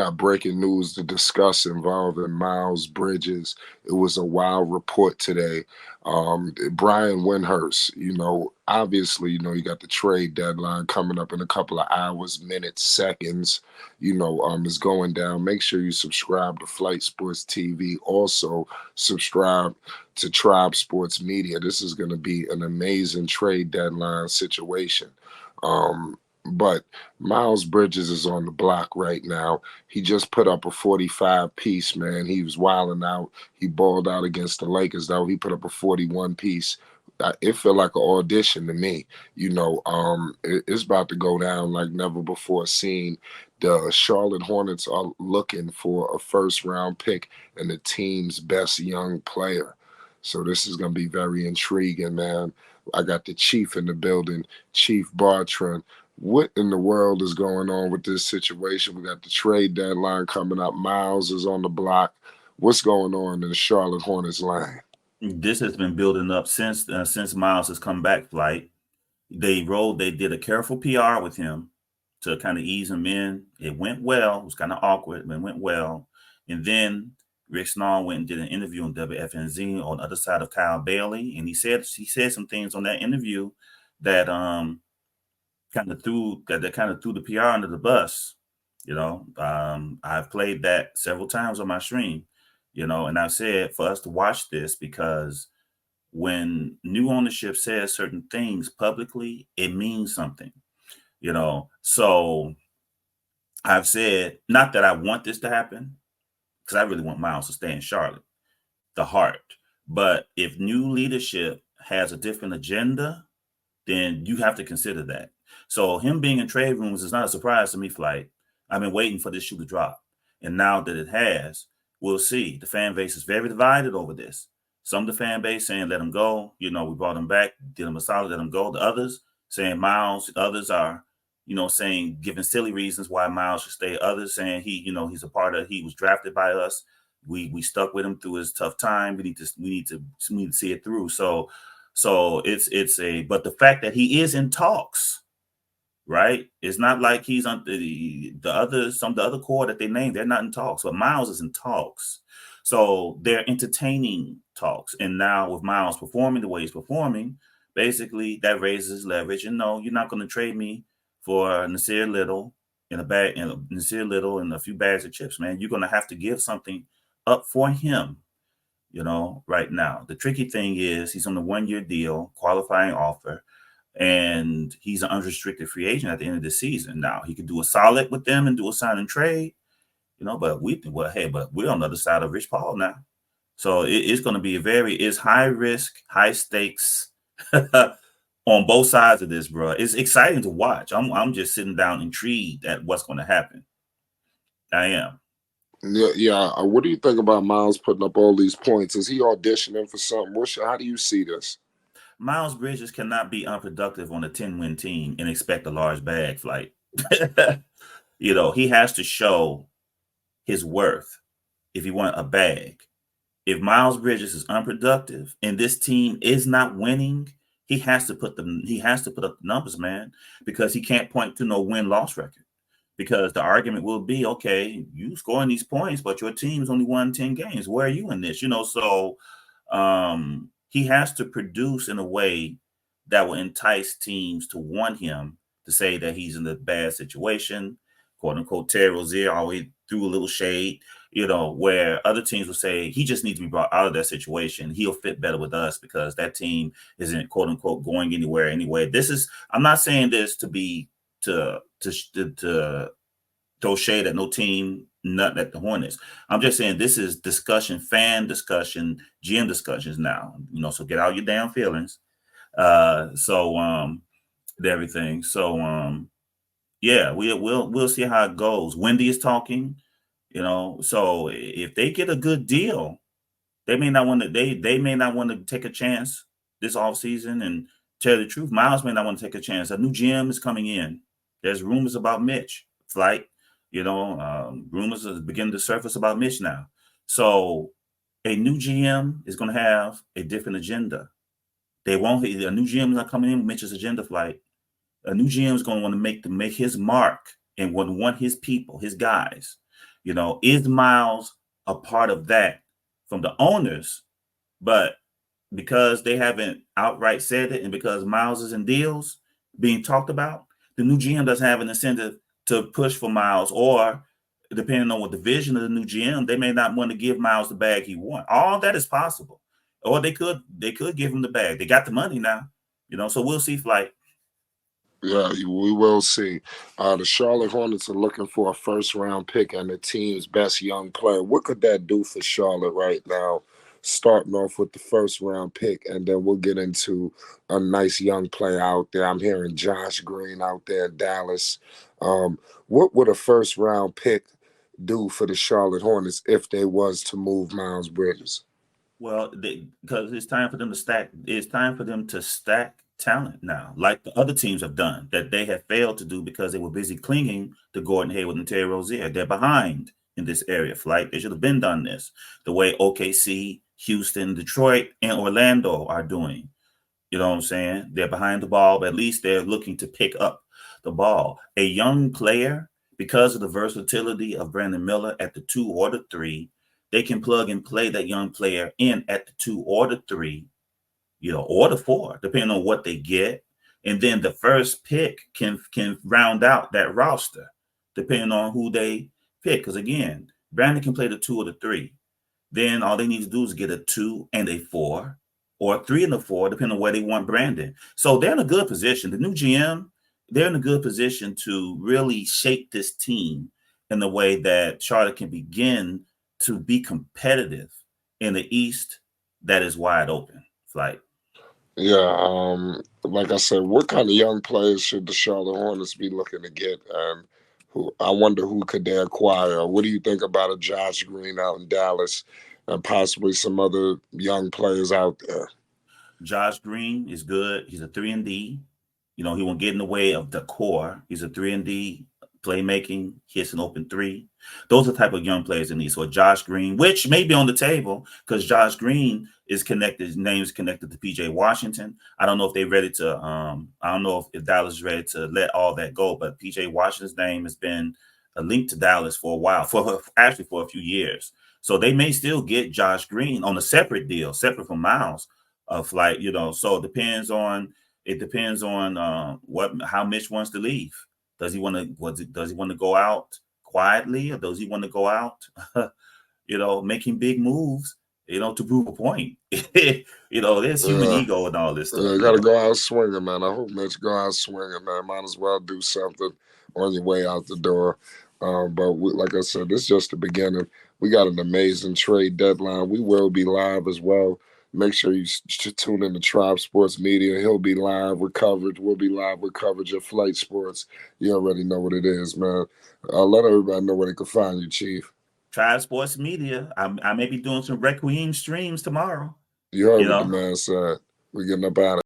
Got breaking news to discuss involving Miles Bridges. It was a wild report today. Brian Windhorst, obviously, you got the trade deadline coming up in a couple of hours, minutes, seconds, is going down. Make sure you subscribe to Flight Sports TV. Also, subscribe to Tribe Sports Media. This is going to be an amazing trade deadline situation. But Miles Bridges is on the block right now. He just put up a 45 piece, man. He was wilding out. He balled out against the Lakers, though. He put up a 41 piece. It felt like an audition to me. It's about to go down like never before seen. The Charlotte Hornets are looking for a first round pick and the team's best young player. So this is going to be very intriguing, man. I got the Chief in the building, Chief Bartran. What in the world is going on with this situation? We got the trade deadline coming up. Miles is on the block. What's going on in the Charlotte Hornets line? This has been building up since Miles has come back. Flight. They did a careful PR with him to kind of ease him in. It went well. It was kind of awkward, but it went well. And then Rick Snall went and did an interview on WFNZ on the other side of Kyle Bailey, and he said some things on that interview that kind of threw the PR under the bus. I've played that several times on my stream. And I've said for us to watch this because when new ownership says certain things publicly, it means something. So I've said not that I want this to happen because I really want Miles to stay in Charlotte, the heart. But if new leadership has a different agenda, then you have to consider that. So him being in trade rooms is not a surprise to me, Flight. I've been waiting for this shoe to drop. And now that it has, we'll see. The fan base is very divided over this. Some of the fan base saying, let him go. We brought him back, did him a solid, let him go. The others saying Miles. Others are, saying, giving silly reasons why Miles should stay. Others saying he was drafted by us. We stuck with him through his tough time. We need to see it through. So but the fact that he is in talks, right? It's not like he's on some of the other core that they named. They're not in talks, but Miles is in talks. So they're entertaining talks. And now with Miles performing the way he's performing, basically that raises leverage. And no, you're not going to trade me for Nasir Little and a few bags of chips, man. You're going to have to give something up for him. Right now. The tricky thing is he's on a 1-year deal, qualifying offer, and he's an unrestricted free agent at the end of the season. Now he could do a solid with them and do a sign and trade, but we're on the other side of Rich Paul now. So it's going to be it's high risk, high stakes on both sides of this, bro. It's exciting to watch. I'm just sitting down intrigued at what's going to happen. I am. Yeah. What do you think about Miles putting up all these points? Is he auditioning for something? How do you see this? Miles Bridges cannot be unproductive on a 10-win team and expect a large bag. Flight. He has to show his worth if you want a bag. If Miles Bridges is unproductive and this team is not winning, he has to put up the numbers, man, because he can't point to no win-loss record. Because the argument will be, okay, you scoring these points, but your team's only won 10 games. Where are you in this? So he has to produce in a way that will entice teams to want him, to say that he's in a bad situation. Quote unquote, Terry Rozier always threw a little shade, where other teams will say he just needs to be brought out of that situation. He'll fit better with us because that team isn't, quote unquote, going anywhere anyway. I'm not saying this to throw shade at no team, nothing at the Hornets. I'm just saying this is discussion, fan discussion, GM discussions now. So get out your damn feelings. Everything. So yeah, we'll see how it goes. Wendy is talking. So if they get a good deal, they may not want to take a chance this offseason and tell the truth. Miles may not want to take a chance. A new GM is coming in. There's rumors about Mitch. Flight. Rumors are beginning to surface about Mitch now. So a new GM is going to have a different agenda. A new GM is not coming in with Mitch's agenda. Flight. A new GM is going to want to make his mark and want his people, his guys. Is Miles a part of that from the owners? But because they haven't outright said it, and because Miles is in deals being talked about, the new GM doesn't have an incentive to push for Miles, or depending on what the vision of the new GM, they may not want to give Miles the bag he wants. All that is possible, or they could give him the bag. They got the money now, So we'll see, Flight. Yeah, we will see. The Charlotte Hornets are looking for a first round pick and the team's best young player. What could that do for Charlotte right now? Starting off with the first round pick, and then we'll get into a nice young player out there. I'm hearing Josh Green out there in Dallas. Um, what would a first round pick do for the Charlotte Hornets if they was to move Miles Bridges? Well, because it's time for them to stack. It's time for them to stack talent now, like the other teams have done that they have failed to do because they were busy clinging to Gordon Hayward and Terry Rozier. They're behind in this area, Flight. They should have been done this the way OKC, Houston, Detroit, and Orlando are doing. You know what I'm saying? They're behind the ball, but at least they're looking to pick up the ball. A young player, because of the versatility of Brandon Miller at the 2 or the 3, they can plug and play that young player in at the 2 or the 3, or the 4, depending on what they get. And then the first pick can round out that roster, depending on who they pick. Because again, Brandon can play the 2 or the 3. Then all they need to do is get a 2 and a 4, or a 3 and a 4, depending on where they want Brandon. So they're in a good position. The new GM, they're in a good position to really shape this team in the way that Charlotte can begin to be competitive in the East that is wide open. Like, Yeah, like I said, what kind of young players should the Charlotte Hornets be looking to get? And who I wonder who could they acquire? What do you think about a Josh Green out in Dallas and possibly some other young players out there? Josh Green is good. He's a 3 and D. He won't get in the way of the core. He's a 3 and D, playmaking, hits an open 3. Those are the type of young players in need. So Josh Green, which may be on the table because Josh Green is connected, his name is connected to PJ Washington. I don't know if they're ready to I don't know if Dallas is ready to let all that go, but PJ Washington's name has been a link to Dallas for a while, for actually for a few years. So they may still get Josh Green on a separate deal, separate from Miles of So it depends on what how Mitch wants to leave. Does he want to go out quietly, or does he want to go out making big moves, to prove a point? There's human Yeah, ego and all this stuff, yeah, got to go out swinging, man. I hope Mitch go out swinging, man. Might as well do something on your way out the door. Like I said, this is just the beginning. We got an amazing trade deadline. We will be live as well. Make sure you tune in to Tribe Sports Media. He'll be live with coverage. We'll be live with coverage of Flight Sports. You already know what it is, man. Let everybody know where they can find you, Chief. Tribe Sports Media. I may be doing some Requiem streams tomorrow. You heard You what the know. man said. We're getting up out of